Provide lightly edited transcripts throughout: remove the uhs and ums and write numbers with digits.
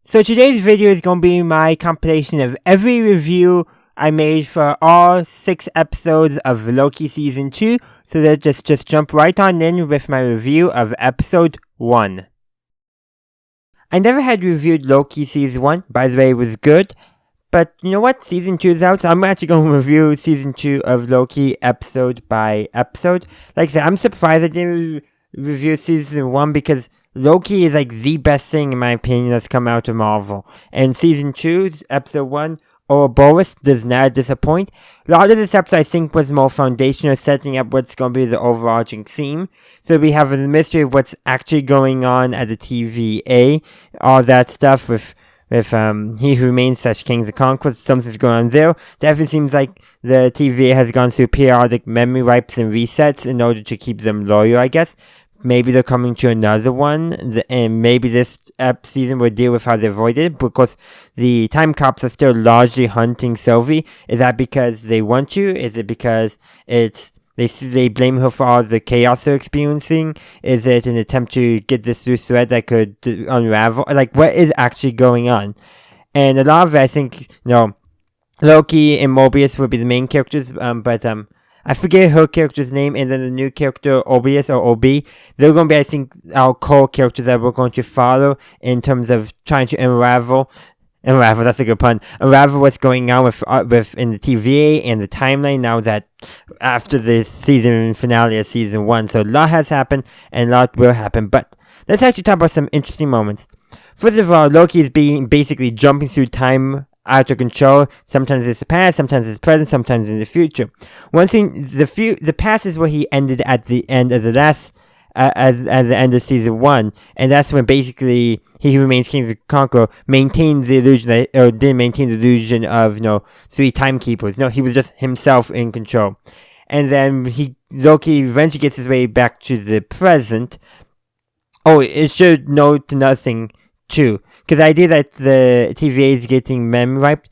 So today's video is going to be my compilation of every review I made for all 6 episodes of Loki Season 2. So let's just jump right on in with my review of Episode 1. I never had reviewed Loki Season 1, by the way, it was good. But you know what, Season 2 is out, so I'm actually going to review Season 2 of Loki episode by episode. Like I said, I'm surprised I didn't review Season 1 because Loki is like the best thing in my opinion that's come out of Marvel. And Season 2, Episode 1, Ouroboros does not disappoint. A lot of this episode I think was more foundational, setting up what's going to be the overarching theme. So we have the mystery of what's actually going on at the TVA, all that stuff with He Who Remains / Kings of Conquest, something's going on there. Definitely seems like the TVA has gone through periodic memory wipes and resets in order to keep them loyal, I guess. Maybe they're coming to another one, and maybe this season will deal with how they avoided it, because the time cops are still largely hunting Sylvie. Is that because they want to? Is it because they blame her for all the chaos they're experiencing? Is it an attempt to get this loose thread that could unravel? Like, what is actually going on? And a lot of it, I think, Loki and Mobius will be the main characters, but I forget her character's name, and then the new character, Obius or OB, they're going to be, I think, our core characters that we're going to follow in terms of trying to unravel, that's a good pun, unravel what's going on with in the TVA and the timeline now that after the season finale of Season 1. So a lot has happened, and a lot will happen, but let's actually talk about some interesting moments. First of all, Loki is basically jumping through time out of control. Sometimes it's the past, sometimes it's present, sometimes in the future. One thing, the past is where he ended at the end of the last, at the end of Season 1, and that's when basically He Who Remains King of Conquer maintained the illusion, didn't maintain the illusion of, 3 timekeepers. No, he was just himself in control. And then Loki eventually gets his way back to the present. Oh, it should note nothing too, because the idea that the TVA is getting memory wiped,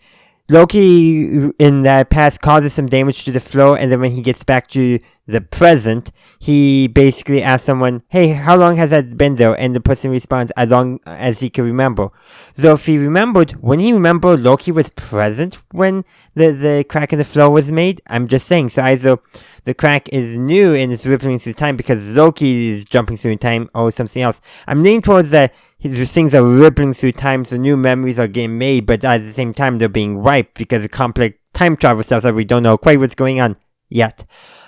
Loki in that past causes some damage to the floor, and then when he gets back to the present, he basically asks someone, hey, how long has that been there? And the person responds, as long as he can remember. So if he remembered, when he remembered Loki was present when the crack in the floor was made? I'm just saying, so either the crack is new and it's rippling through time because Loki is jumping through time, or something else. I'm leaning towards that these things are rippling through time, so new memories are getting made, but at the same time they're being wiped because of complex time travel stuff that we don't know quite what's going on yet.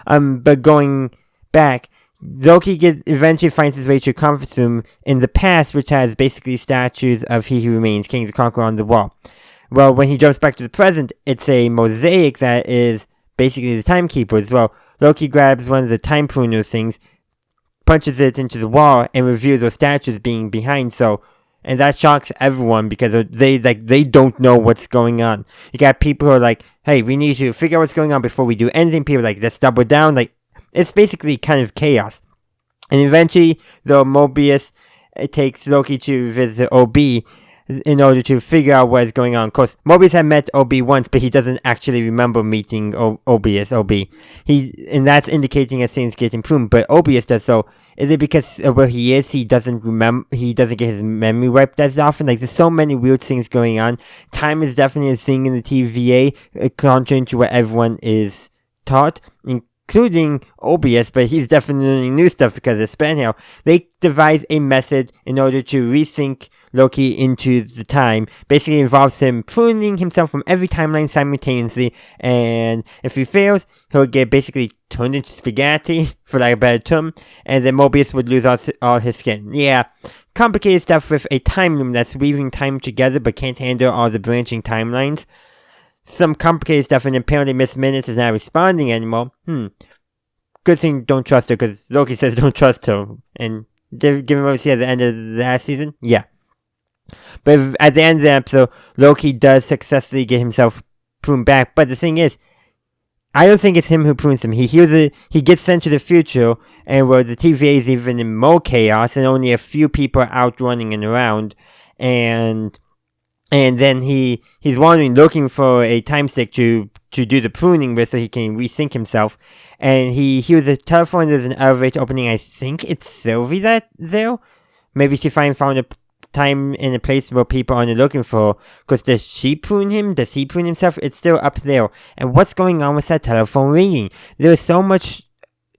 But going back, Loki eventually finds his way to a conference room in the past, which has basically statues of He Who Remains, King of the Conqueror, on the wall. Well, when he jumps back to the present, it's a mosaic that is basically the timekeepers. Well, Loki grabs one of the time pruner things, punches it into the wall, and reveals those statues being behind. And that shocks everyone because they don't know what's going on. You got people who are like, hey, we need to figure out what's going on before we do anything. People are like, let's double down. Like, it's basically kind of chaos. And eventually, though, Mobius takes Loki to visit OB in order to figure out what is going on. Of course, Mobius had met OB once, but he doesn't actually remember meeting OB as OB. And that's indicating that things get improved, but Obius does. So is it because of where he is, he doesn't get his memory wiped as often? Like, there's so many weird things going on. Time is definitely a thing in the TVA, contrary to what everyone is taught, including Obius, but he's definitely learning new stuff because of Spanhill. They devise a method in order to resync Loki into the time. Basically involves him pruning himself from every timeline simultaneously, and if he fails, he'll get basically turned into spaghetti, for lack of a better term, and then Mobius would lose all his skin. Yeah, complicated stuff with a time loom that's weaving time together but can't handle all the branching timelines. Some complicated stuff, and apparently Miss Minutes is not responding anymore. Good thing don't trust her, because Loki says don't trust her. And given what we see at the end of the last season, yeah. But at the end of the episode, Loki does successfully get himself pruned back. But the thing is, I don't think it's him who prunes him. He gets sent to the future, and where the TVA is even in more chaos, and only a few people are out running and around, and then he's wandering, looking for a time stick to do the pruning with, so he can resync himself. And he hears a telephone. There's an elevator opening. I think it's Sylvie that there. Maybe she finally found a time and a place where people aren't looking for. Because does she prune him? Does he prune himself? It's still up there. And what's going on with that telephone ringing? There's so much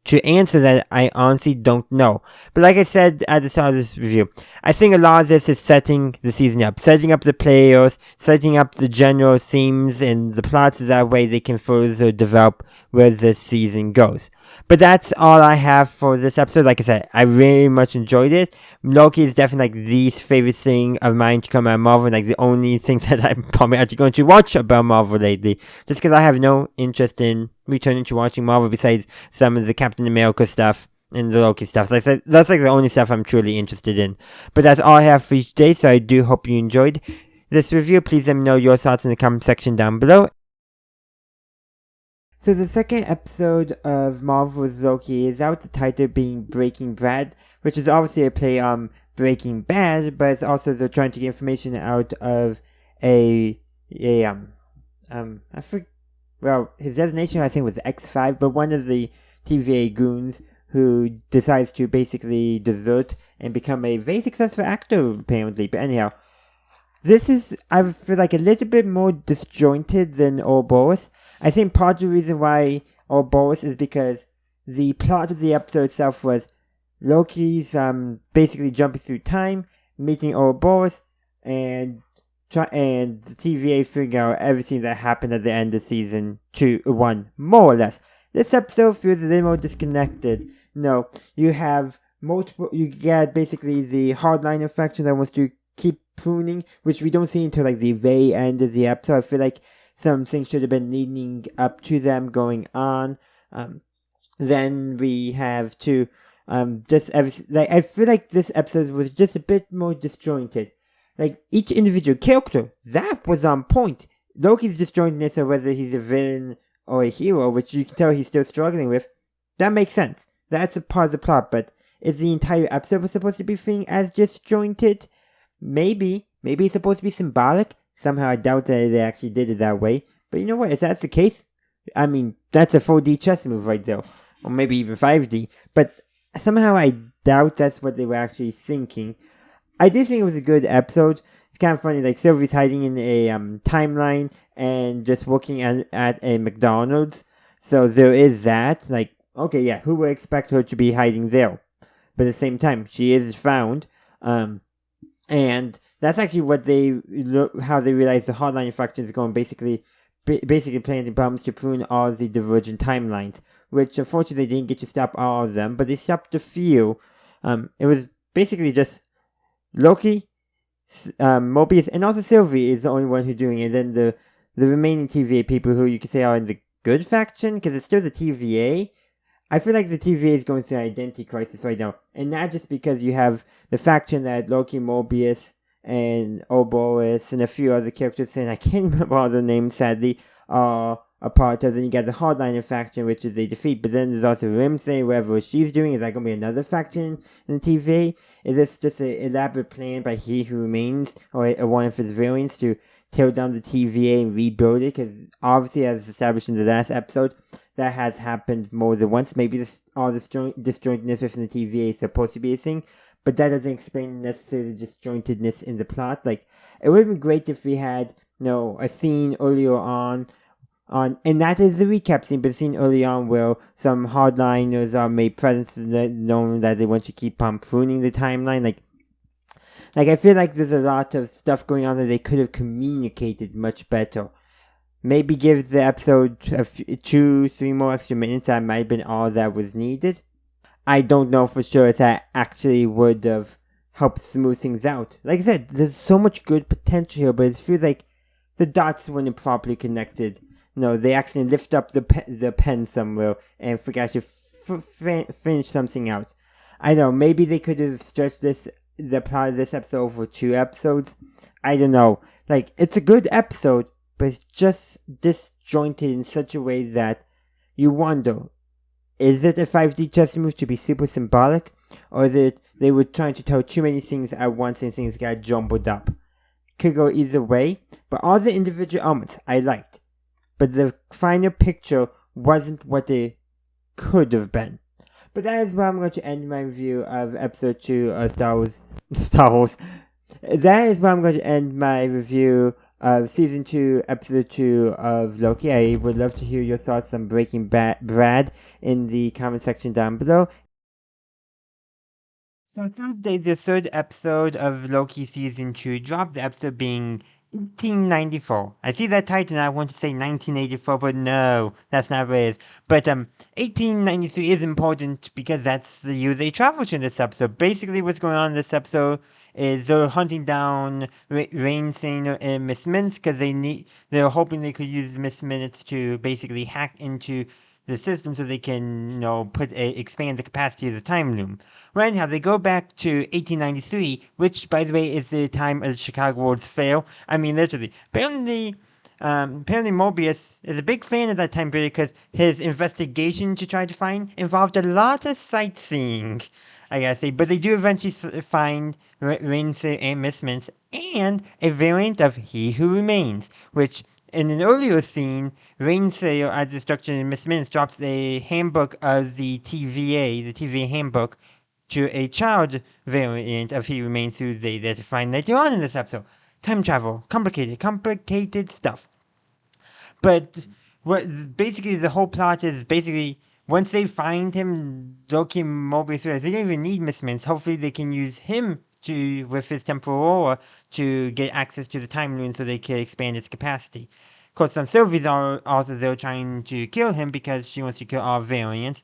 to answer that I honestly don't know. But like I said at the start of this review, I think a lot of this is setting the season up. Setting up the players, setting up the general themes and the plots, so that way they can further develop where this season goes. But that's all I have for this episode. Like I said, I very much enjoyed it. Loki is definitely like the least favorite thing of mine to come out of Marvel, and like the only thing that I'm probably actually going to watch about Marvel lately, just because I have no interest in returning to watching Marvel besides some of the Captain America stuff and the Loki stuff. Like I said, that's like the only stuff I'm truly interested in. But that's all I have for you today, so I do hope you enjoyed this review. Please let me know your thoughts in the comment section down below. So the second episode of Marvel's Loki is out, the title being Breaking Bad, which is obviously a play on Breaking Bad, but it's also they're trying to get information out of his designation I think was X5, but one of the TVA goons who decides to basically desert and become a very successful actor apparently. But anyhow, this is, I feel like, a little bit more disjointed than Ouroboros. I think part of the reason why Ouroboros is because the plot of the episode itself was Loki's basically jumping through time, meeting Ouroboros, and the TVA figuring out everything that happened at the end of season 1, more or less. This episode feels a little more disconnected. No, you get basically the hardliner faction that wants to keep pruning, which we don't see until like the very end of the episode. I feel like some things should have been leading up to them going on. Then we have to I feel like this episode was just a bit more disjointed. Like each individual character, that was on point. Loki's disjointedness of whether he's a villain or a hero, which you can tell he's still struggling with, that makes sense. That's a part of the plot, but is the entire episode was supposed to be feeling as disjointed? Maybe it's supposed to be symbolic. Somehow I doubt that they actually did it that way. But you know what, if that's the case, I mean, that's a 4D chess move right there. Or maybe even 5D. But somehow I doubt that's what they were actually thinking. I did think it was a good episode. It's kind of funny, like Sylvie's hiding in a timeline and just working at a McDonald's. So there is that. Like, okay, yeah, who would expect her to be hiding there? But at the same time, she is found. And that's actually what how they realize the hardline faction is going, basically planting bombs to prune all the divergent timelines, which unfortunately they didn't get to stop all of them, but they stopped a few. It was basically just Loki, Mobius, and also Sylvie is the only one who's doing it. And then the remaining TVA people, who you could say are in the good faction, because it's still the TVA. I feel like the TVA is going through an identity crisis right now, and not just because you have the faction that Loki, Mobius, and Ouroboros, and a few other characters, and I can't remember all the names, sadly, are a part of. Then you got the Hardliner faction, which is a defeat, but then there's also Rimsay, whatever she's doing. Is that going to be another faction in the TVA? Is this just an elaborate plan by He Who Remains, or one of his variants, to tear down the TVA and rebuild it? Because obviously, as established in the last episode, that has happened more than once. Maybe all this disjointedness within the TVA is supposed to be a thing, but that doesn't explain necessarily the disjointedness in the plot. Like, it would have been great if we had, a scene earlier on, and that is the recap scene, but a scene early on where some hardliners are made present, known that they want to keep on pruning the timeline. Like I feel like there's a lot of stuff going on that they could have communicated much better. Maybe give the episode 2-3 more extra minutes. That might have been all that was needed. I don't know for sure if that actually would have helped smooth things out. Like I said, there's so much good potential here, but it feels like the dots weren't properly connected. They actually lift up the pen somewhere and forgot to finish something out. I don't know, maybe they could have stretched the plot of this episode over 2 episodes. I don't know. Like, it's a good episode, but it's just disjointed in such a way that you wonder, is it a 5D chess move to be super symbolic? Or is it they were trying to tell too many things at once and things got jumbled up? Could go either way, but all the individual elements I liked. But the final picture wasn't what it could have been. But that is where I'm going to end my review of episode 2 of Star Wars. that is where I'm going to end my review of season 2, episode 2 of Loki. I would love to hear your thoughts on Breaking Brad in the comment section down below. So Thursday, the third episode of Loki season 2 dropped, the episode being 1894. I see that title and I want to say 1984, but no, that's not what it is. But 1893 is important because that's the year they travel to in this episode. Basically, what's going on in this episode is they're hunting down Rain Singer and Miss Minutes because they're hoping they could use Miss Minutes to basically hack into the system so they can, expand the capacity of the time loom. Well, anyhow, they go back to 1893, which, by the way, is the time of the Chicago World's fail. I mean, literally. Apparently Mobius is a big fan of that time period because his investigation to try to find involved a lot of sightseeing, I gotta say. But they do eventually find Rainsail and Miss Minutes and a variant of He Who Remains, which in an earlier scene, Rainsail at Destruction and Miss Minutes drops a handbook of the TVA handbook, to a child variant of He Remains who they find later on in this episode. Time travel, complicated stuff. But what basically the whole plot is basically once they find him, Loki and Mobius, they don't even need Miss Minutes. Hopefully they can use him to with his temporal aura to get access to the time loom so they can expand its capacity. Of course, Sylvie's are also there trying to kill him because she wants to kill all variants.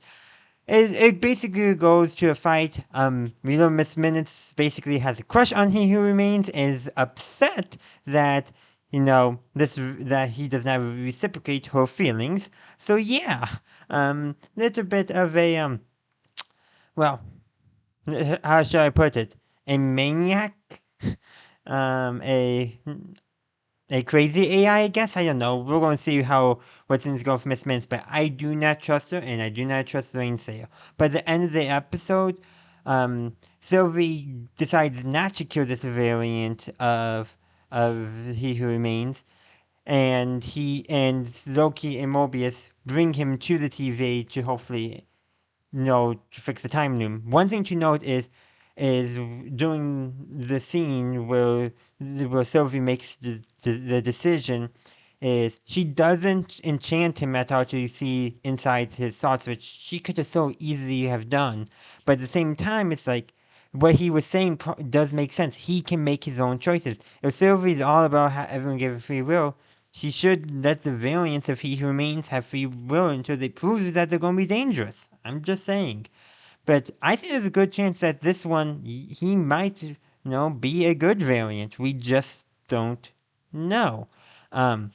It basically goes to a fight. Miss Minutes basically has a crush on He Who Remains, is upset that that he does not reciprocate her feelings. So yeah, little bit of a well, how shall I put it? A maniac, a crazy AI, I guess. I don't know. We're going to see what things go for Miss Minutes, but I do not trust her, and I do not trust Rainsail. But at the end of the episode, Sylvie decides not to kill this variant of He Who Remains, and Loki and Mobius bring him to the TV to hopefully to fix the time loom. One thing to note is during the scene where Sylvie makes the decision is she doesn't enchant him at all to see inside his thoughts, which she could have so easily have done. But at the same time, it's like what he was saying does make sense. He can make his own choices. If Sylvie's all about everyone giving free will, she should let the variants of He Who Remains have free will until they prove that they're going to be dangerous. I'm just saying. But I think there's a good chance that this one, he might, be a good variant. We just don't know. Of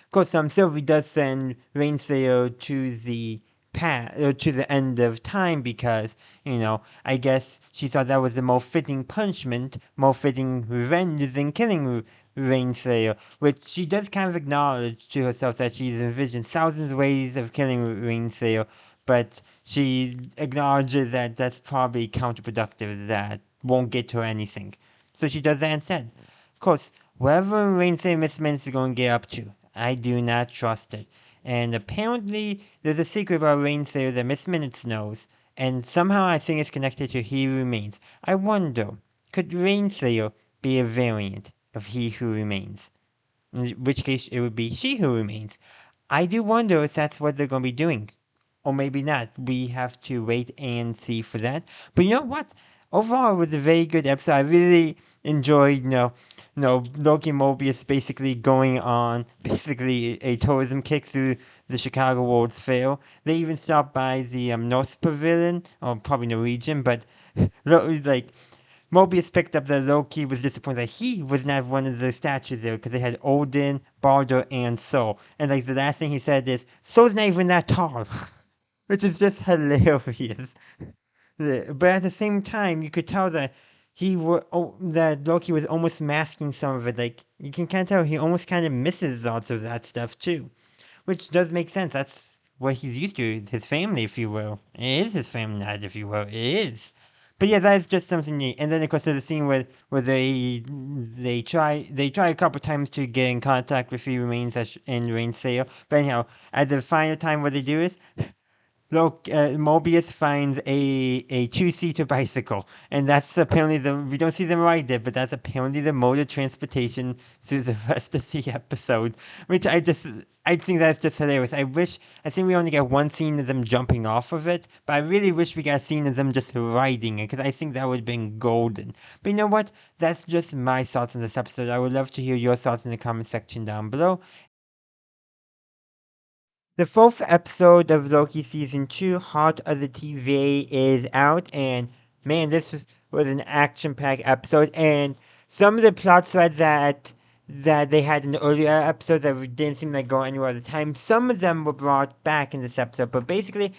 course, Sylvie does send Rainsail to the end of time because, I guess she thought that was the more fitting punishment, more fitting revenge than killing Rainsail, which she does kind of acknowledge to herself that she's envisioned thousands of ways of killing Rainsail, but she acknowledges that that's probably counterproductive, that won't get her anything. So she does that instead. Of course, whatever Rainsail Miss Minutes is going to get up to, I do not trust it. And apparently, there's a secret about Rainsail that Miss Minutes knows, and somehow I think it's connected to He Who Remains. I wonder, could Rainsail be a variant of He Who Remains? In which case, it would be She Who Remains. I do wonder if that's what they're going to be doing. Or maybe not. We have to wait and see for that. But you know what? Overall, it was a very good episode. I really enjoyed, Loki and Mobius basically going on basically a tourism kick through the Chicago World's Fair. They even stopped by the North Pavilion, or probably Norwegian, but like Mobius picked up that Loki was disappointed that he was not one of the statues there because they had Odin, Balder, and Sol. And like the last thing he said is, Sol's not even that tall. Which is just hilarious. But at the same time, you could tell that that Loki was almost masking some of it. Like you can kind of tell he almost kind of misses lots of that stuff too, which does make sense. That's what he's used to, his family, if you will. It is his family, not if you will. It is. But yeah, that is just something neat. And then of course there's a scene where they try a couple times to get in contact with He Remains and Rainsail. But anyhow, at the final time, what they do is Mobius finds a two-seater bicycle, and that's apparently we don't see them ride it, but that's apparently the mode of transportation through the rest of the episode, which I think that's just hilarious. I think we only get one scene of them jumping off of it, but I really wish we got a scene of them just riding it, because I think that would have been golden. But you know what? That's just my thoughts on this episode. I would love to hear your thoughts in the comment section down below. The fourth episode of Loki Season 2, Heart of the TVA, is out, and man, was an action-packed episode, and some of the plot threads that they had in the earlier episodes that didn't seem like go anywhere at the time, some of them were brought back in this episode, but basically,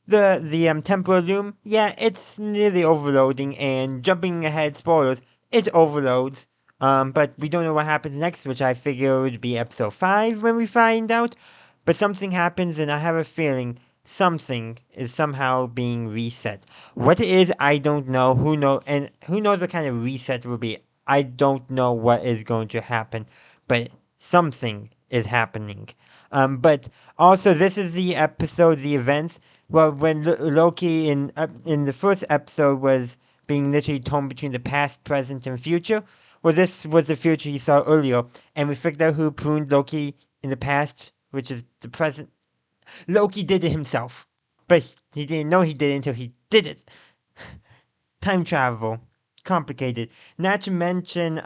the temporal loom, yeah, it's nearly overloading, and jumping ahead, spoilers, it overloads, but we don't know what happens next, which I figure would be episode 5 when we find out. But something happens, and I have a feeling something is somehow being reset. What it is, I don't know. Who knows what kind of reset will be? I don't know what is going to happen, but something is happening. But also, this is the episode, the events. Well, when Loki in the first episode was being literally torn between the past, present, and future. Well, this was the future he saw earlier, and we figured out who pruned Loki in the past, which is the present. Loki did it himself, but he didn't know he did it until he did it. Time travel, complicated. Not to mention,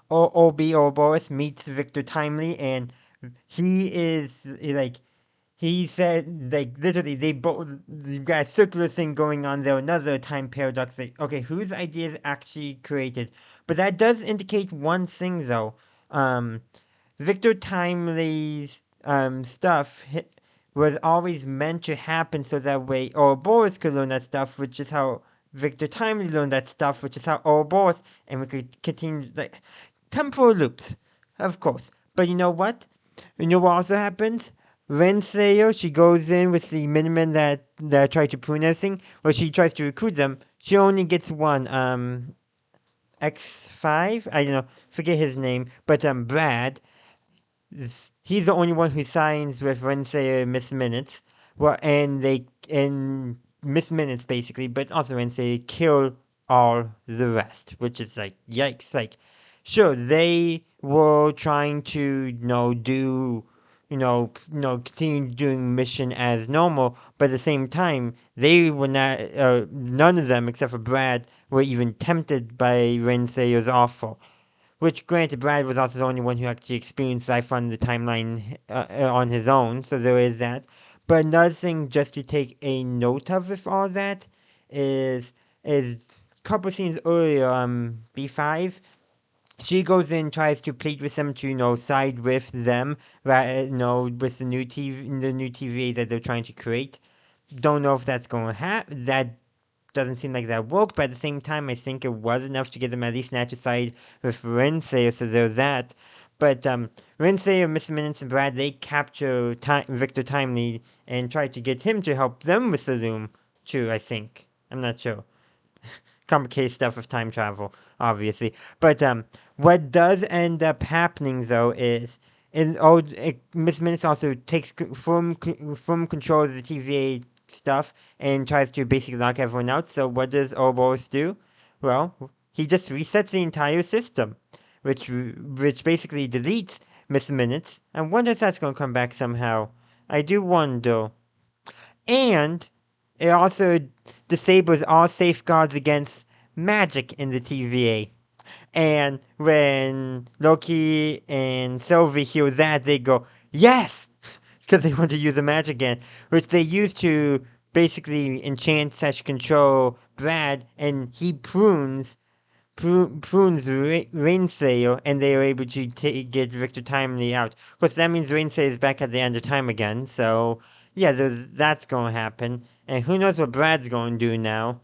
Ouroboros meets Victor Timely, and he is like he said, like, literally, they both, you've got a circular thing going on there, another time paradox. Like, okay, whose idea is actually created? But that does indicate one thing, though. Um, Victor Timely's stuff was always meant to happen so that way Ouroboros could learn that stuff, which is how Victor Timely learned that stuff, which is how Ouroboros, and we could continue, like, temporal loops, of course. But you know what? You know what also happens? Renslayer, she goes in with the Minutemen that try to prune everything. Well, she tries to recruit them. She only gets one. X5? I don't know. Forget his name. But Brad, he's the only one who signs with Renslayer Miss Minutes. Well, and Miss Minutes basically, but also Renslayer kill all the rest, which is like yikes. Like, sure, they were trying to continue doing mission as normal, but at the same time, they were not. None of them, except for Brad, were even tempted by Renslayer's offer. Which, granted, Brad was also the only one who actually experienced life on the timeline on his own, so there is that. But another thing, just to take a note of with all that, is a couple scenes earlier, B5, she goes in, tries to plead with them to, side with them, with the new TVA that they're trying to create. Don't know if that's going to happen. That doesn't seem like that worked, but at the same time, I think it was enough to get them at least match aside with Renslayer, so there's that. But Renslayer, Mr. Minutes, and Brad, they capture Victor Timely and try to get him to help them with the loom, too, I think. I'm not sure. Complicated stuff with time travel, obviously. But what does end up happening, though, is Miss Minutes also takes full control of the TVA stuff and tries to basically knock everyone out. So what does Ouroboros do? Well, he just resets the entire system, which basically deletes Miss Minutes. I wonder if that's going to come back somehow. I do wonder. And it also disables all safeguards against magic in the TVA. And when Loki and Sylvie hear that, they go, yes! Because they want to use the magic again, which they use to basically enchant / control Brad, and he prunes Rainslayer, and they are able to get Victor Timely out. Of course, that means Rainslayer is back at the end of time again, so yeah, that's going to happen. And who knows what Brad's going to do now.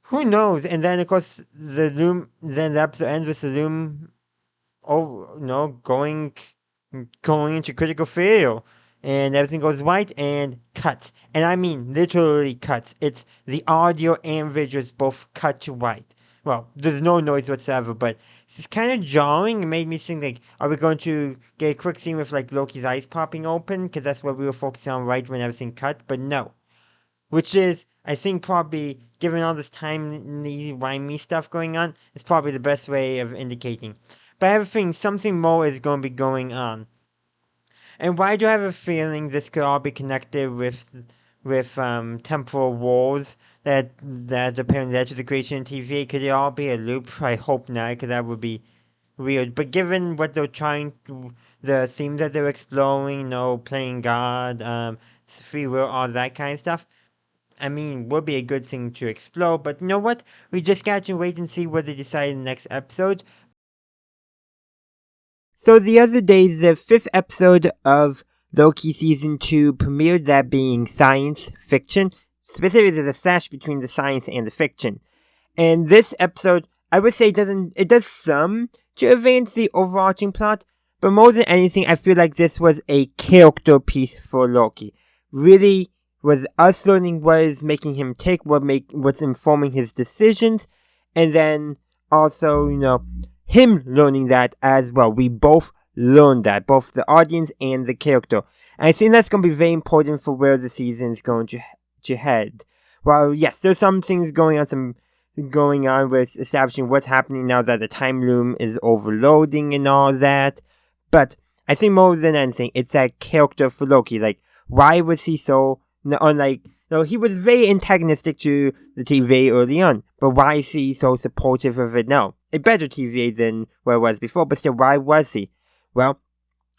Who knows? And then, of course, then the episode ends with the loom, going into critical failure. And everything goes white and cuts. And I mean literally cuts. It's the audio and visuals both cut to white. well, there's no noise whatsoever, but it's kind of jarring. It made me think, like, are we going to get a quick scene with, like, Loki's eyes popping open? Because that's what we were focusing on right when everything cut, but no. Which is, I think, probably, given all this timey-wimey stuff going on, it's probably the best way of indicating. But I have a feeling something more is going to be going on. And why do I have a feeling this could all be connected with temporal wars that apparently led to the creation of TVA? Could it all be a loop? I hope not, because that would be weird. But given what they're trying to, the themes that they're exploring, playing God, free will, all that kind of stuff, I mean, would be a good thing to explore. But you know what? We just got to wait and see what they decide in the next episode. So the other day, the 5th episode of Loki Season 2 premiered, that being science fiction. Specifically, there's a slash between the science and the fiction. And this episode, I would say it does some to advance the overarching plot, but more than anything, I feel like this was a character piece for Loki. Really was us learning what is making him tick, what's informing his decisions, and then also, him learning that as well. We both learned that, both the audience and the character. And I think that's going to be very important for where the season is going to head. Well, yes, there's some things going on with establishing what's happening now that the time loom is overloading and all that. But I think more than anything, it's that character for Loki. Like, why was he so, he was very antagonistic to the TVA early on, but why is he so supportive of it now? A better TVA than what it was before, but still, why was he? Well,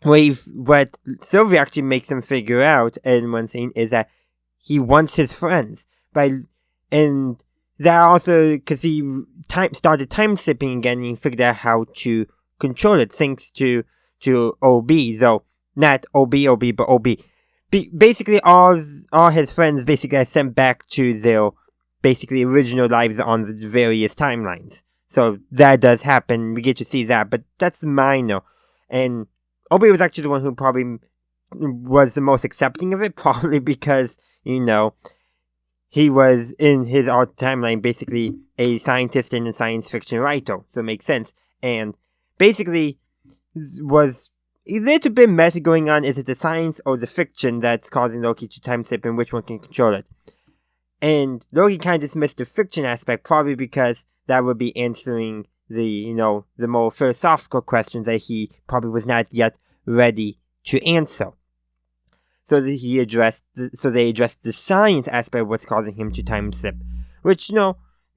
what Sylvie actually makes him figure out in one scene is that he wants his friends. And that also, because he started time slipping again, and he figured out how to control it, thanks to OB, though not OB, but OB. Basically, all his friends basically are sent back to their basically original lives on the various timelines. So that does happen. We get to see that, but that's minor. And Obi was actually the one who probably was the most accepting of it, probably because, he was in his art timeline basically a scientist and a science fiction writer, so it makes sense. And basically was a little bit meta going on. Is it the science or the fiction that's causing Loki to time slip, and which one can control it? And Loki kind of dismissed the fiction aspect, probably because that would be answering the more philosophical questions that he probably was not yet ready to answer. So they addressed the science aspect of what's causing him to time slip, which,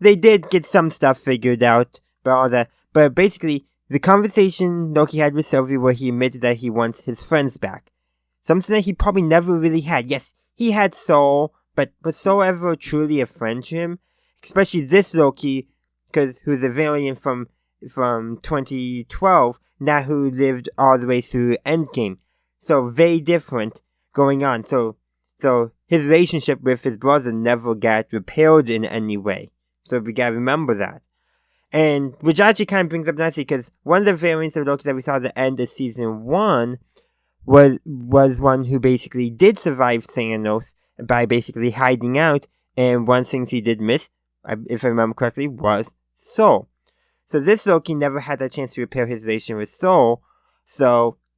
they did get some stuff figured out, but all that. But basically, the conversation Loki had with Sylvie where he admitted that he wants his friends back. Something that he probably never really had. Yes, he had Soul, but was Soul ever truly a friend to him? Especially this Loki, who's a variant from 2012, now who lived all the way through Endgame. So very different going on. So his relationship with his brother never got repaired in any way. So we gotta remember that. And which actually kind of brings up nicely, because one of the variants of Loki that we saw at the end of season 1 was one who basically did survive Thanos by basically hiding out, and one thing he did miss, if I remember correctly, was Soul. So this Loki never had that chance to repair his relation with Soul,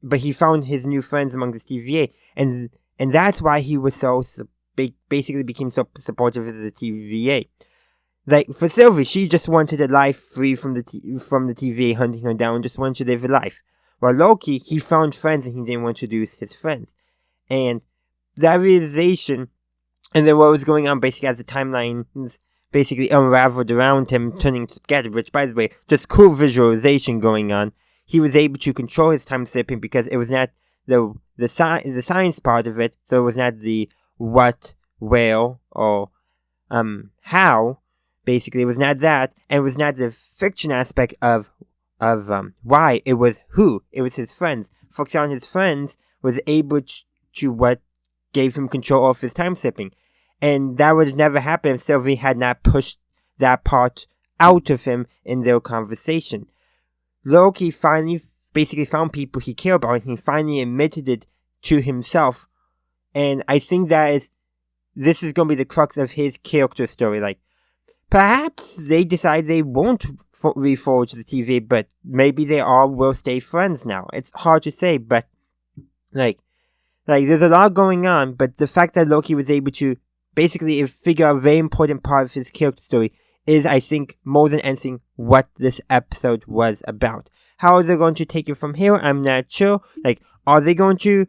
but he found his new friends among the TVA, and that's why he was basically became so supportive of the TVA. Like, for Sylvie, she just wanted a life free from the TVA hunting her down, just wanted to live a life. While Loki, he found friends and he didn't want to lose his friends. And that realization, and then what was going on basically as the timelines basically unraveled around him, turning to spaghetti, which, by the way, just cool visualization going on. He was able to control his time slipping because it was not the science part of it, so it was not the what, where, or how. Basically, it was not that, and it was not the fiction aspect of why. It was who. It was his friends. Focusing on his friends was able to what gave him control of his time slipping. And that would have never happened if Sylvie had not pushed that part out of him in their conversation. Loki finally basically found people he cared about, and he finally admitted it to himself. And I think this is going to be the crux of his character story. Like, perhaps they decide they won't reforge the TVA, but maybe they all will stay friends now. It's hard to say, but like there's a lot going on, but the fact that Loki was able to basically figure out a very important part of his character story is, I think, more than anything, what this episode was about. How are they going to take it from here? I'm not sure. Like, are they going to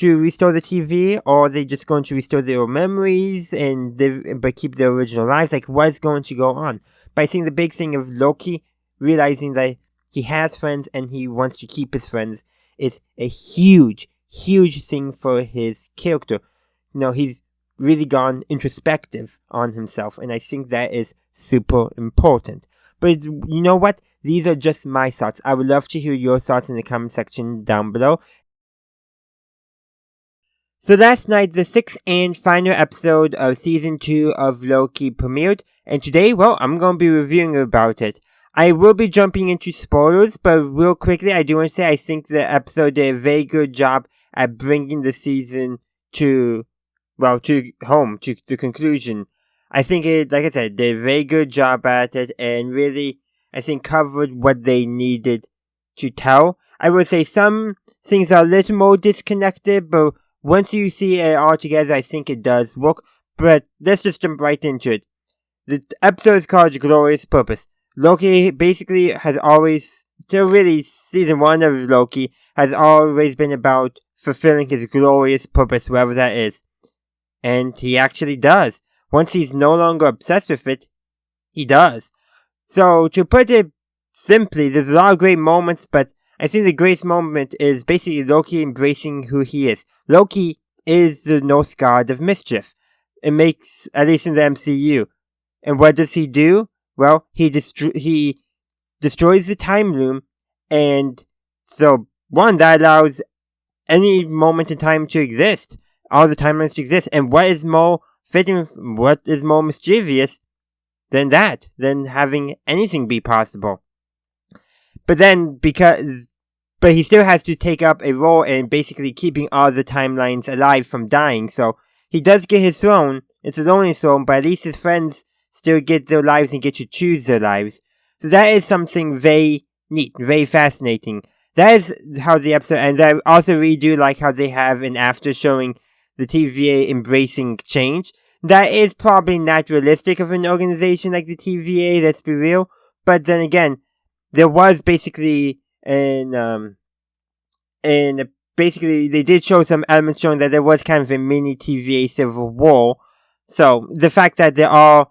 restore the TV, or are they just going to restore their memories and but keep their original lives? Like, what's going to go on? But I think the big thing of Loki realizing that he has friends and he wants to keep his friends is a huge thing for his character. You know, he's really gone introspective on himself, and I think that is super important. But you know what? These are just my thoughts. I would love to hear your thoughts in the comment section down below. So last night, the 6th and final episode of Season 2 of Loki premiered, and today, well, I'm going to be reviewing about it. I will be jumping into spoilers, but real quickly, I do want to say I think the episode did a very good job at bringing the season to the conclusion. I think it, like I said, did a very good job at it, and really, I think covered what they needed to tell. I would say some things are a little more disconnected, but once you see it all together, I think it does work. But let's just jump right into it. The episode is called Glorious Purpose. Loki basically has always, till really season 1 of Loki, has always been about fulfilling his glorious purpose, wherever that is. And he actually does. Once he's no longer obsessed with it, he does. So, to put it simply, there's a lot of great moments, but I think the greatest moment is basically Loki embracing who he is. Loki is the Norse god of mischief. It makes, at least in the MCU. And what does he do? Well, he destroys the time loom, and so, one, that allows any moment in time to exist. All the timelines to exist. And what is more fitting, what is more mischievous than that? Than having anything be possible. But then, but he still has to take up a role in basically keeping all the timelines alive from dying. So, he does get his throne. It's a lonely throne, but at least his friends still get their lives and get to choose their lives. So that is something very neat, very fascinating. That is how the episode ends. I also really do like how they have an after showing the TVA embracing change. That is probably not realistic of an organization like the TVA, let's be real. But then again, there was basically basically they did show some elements showing that there was kind of a mini TVA civil war. So the fact that there are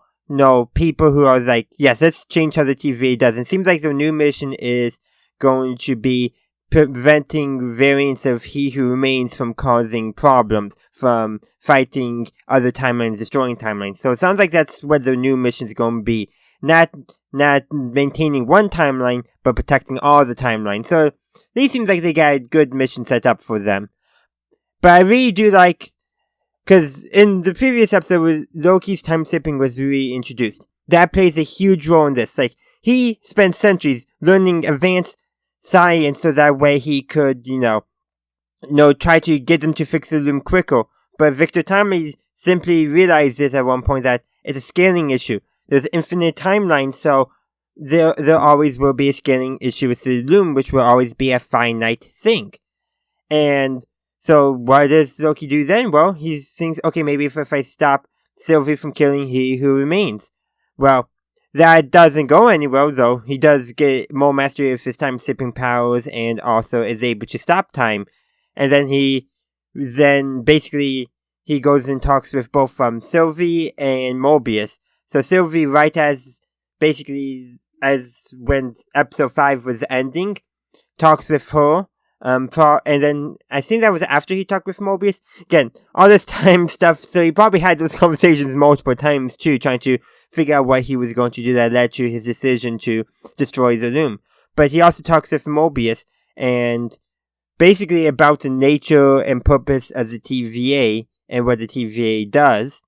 people who are like, yes, let's change how the TVA does. And it seems like the new mission is going to be preventing variants of He Who Remains from causing problems, from fighting other timelines, destroying timelines. So it sounds like that's what the new mission is going to be. Not maintaining one timeline, but protecting all the timelines. So these seems like they got a good mission set up for them. But I really do like, because in the previous episode, Loki's time skipping was really introduced. That plays a huge role in this. Like, he spent centuries learning advanced science so that way he could, try to get them to fix the loom quicker. But Victor Timely simply realized this at one point, that it's a scaling issue. There's infinite timelines, so there always will be a scaling issue with the loom, which will always be a finite thing. And so what does Loki do then? Well, he thinks, okay, maybe if I stop Sylvie from killing He Who Remains. Well, that doesn't go anywhere, though. He does get more mastery of his time-skipping powers and also is able to stop time. And then he goes and talks with both Sylvie and Mobius. So Sylvie, right as when episode 5 was ending, talks with her. And then I think that was after he talked with Mobius. Again, all this time stuff, so he probably had those conversations multiple times too, trying to figure out what he was going to do that led to his decision to destroy the loom. But he also talks with Mobius, and basically about the nature and purpose of the TVA, and what the TVA does.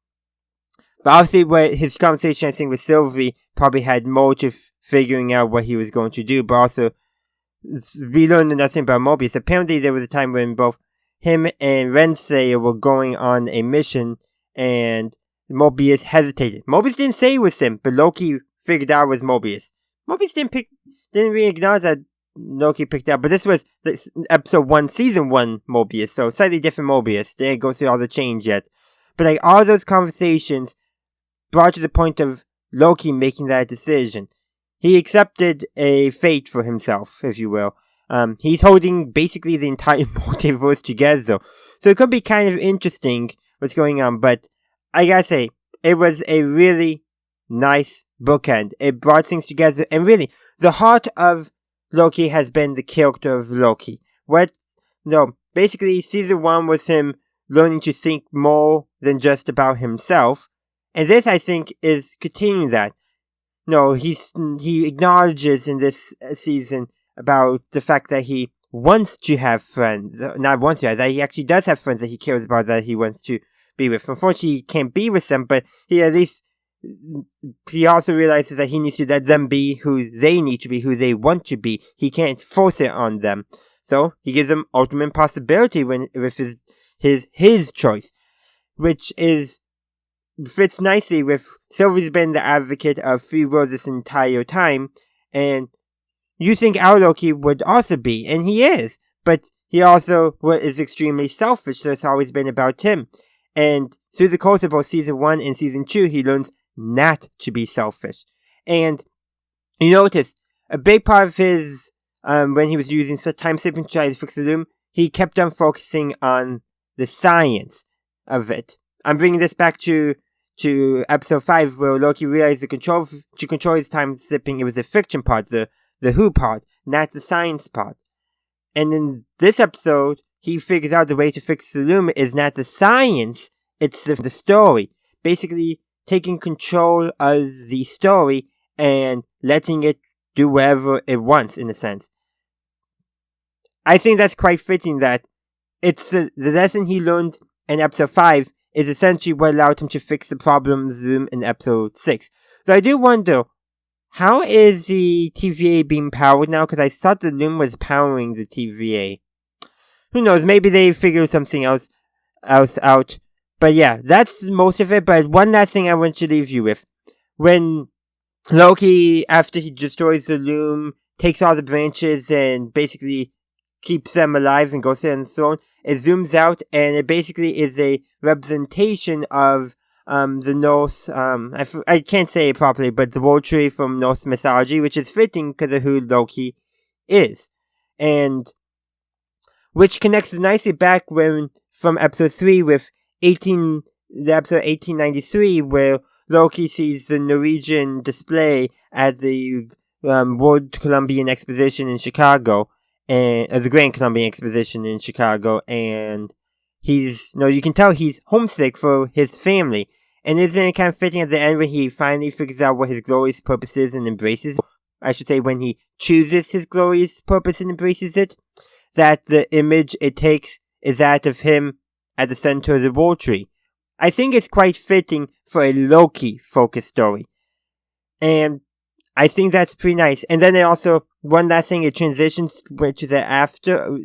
But obviously, what his conversation, I think, with Sylvie probably had more to figuring out what he was going to do, but also we learned nothing about Mobius. Apparently, there was a time when both him and Renslayer were going on a mission, and Mobius hesitated. Mobius didn't say it was him, but Loki figured out it was Mobius. Mobius didn't really acknowledge that Loki picked up, but this was episode 1, season 1 Mobius, so slightly different Mobius. They didn't go through all the change yet. But like all those conversations brought to the point of Loki making that decision. He accepted a fate for himself, if you will. He's holding basically the entire multiverse together. So it could be kind of interesting what's going on, but I gotta say, it was a really nice bookend. It brought things together, and really, the heart of Loki has been the character of Loki. Basically, season 1 was him learning to think more than just about himself, and this, I think, is continuing that. He acknowledges in this season about the fact that he wants to have friends, that he actually does have friends that he cares about, that he wants to be with. Unfortunately, he can't be with them, but he also realizes that he needs to let them be who they need to be, who they want to be. He can't force it on them. So, he gives them ultimate possibility with his choice, which fits nicely with Sylvie's been the advocate of free will this entire time, and you think our Loki would also be, and he is, but he also is extremely selfish, so it's always been about him. And through the course of both season 1 and season 2, he learns not to be selfish. And you notice, a big part of his, when he was using time slipping to try to fix the loom, he kept on focusing on the science of it. I'm bringing this back to episode 5, where Loki realized to control his time slipping, it was the fiction part, the who part, not the science part. And in this episode, he figures out the way to fix the loom is not the science, it's the story. Basically, taking control of the story and letting it do whatever it wants, in a sense. I think that's quite fitting that it's the lesson he learned in episode 5 is essentially what allowed him to fix the problem's loom in episode 6. So I do wonder, how is the TVA being powered now? Because I thought the loom was powering the TVA. Who knows, maybe they figured something else out. But yeah, that's most of it. But one last thing I want to leave you with. When Loki, after he destroys the loom, takes all the branches and basically keeps them alive and goes there on the throne, it zooms out and it basically is a representation of the Norse, I can't say it properly, but the world tree from Norse mythology, which is fitting because of who Loki is. And which connects nicely back from episode 3 with episode 1893, where Loki sees the Norwegian display at the World Columbian Exposition in Chicago, and the Grand Columbian Exposition in Chicago, and you can tell he's homesick for his family. And isn't it kind of fitting at the end when he finally figures out what his glorious purpose is and embraces it? I should say when he chooses his glorious purpose and embraces it, that the image it takes is that of him at the center of the world tree. I think it's quite fitting for a Loki-focused story. And I think that's pretty nice. And then it also, one last thing, it transitions to the after,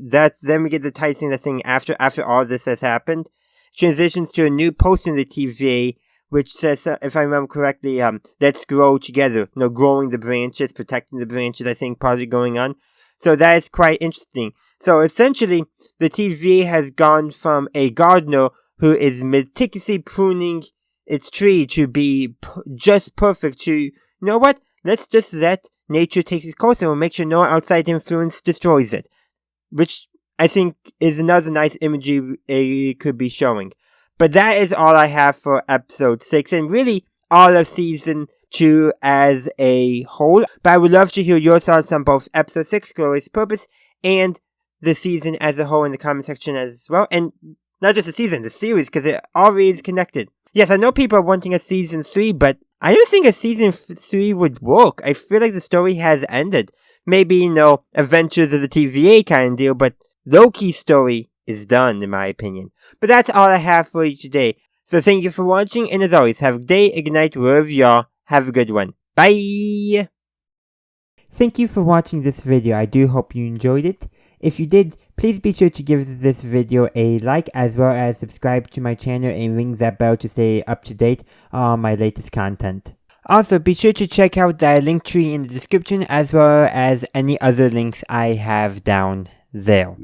then we get the title thing after all this has happened. Transitions to a new post in the TVA, which says, if I remember correctly, let's grow together. Growing the branches, protecting the branches, I think, part of going on. So that is quite interesting. So essentially, the TVA has gone from a gardener who is meticulously pruning its tree to be just perfect to, you know what? Let's just let nature take its course and we'll make sure no outside influence destroys it. Which I think is another nice imagery it could be showing. But that is all I have for episode 6, and really all of season 2 as a whole. But I would love to hear your thoughts on both episode 6, Glorious Purpose, and the season as a whole in the comment section as well. And not just the season, the series, because it already is connected. Yes, I know people are wanting a season 3, but I don't think a season 3 would work. I feel like the story has ended. Maybe, Adventures of the TVA kind of deal, but Loki's story is done, in my opinion. But that's all I have for you today. So thank you for watching, and as always, have a good day, a good night, wherever you are. Have a good one. Bye! Thank you for watching this video. I do hope you enjoyed it. If you did, please be sure to give this video a like, as well as subscribe to my channel and ring that bell to stay up to date on my latest content. Also, be sure to check out the link tree in the description, as well as any other links I have down there.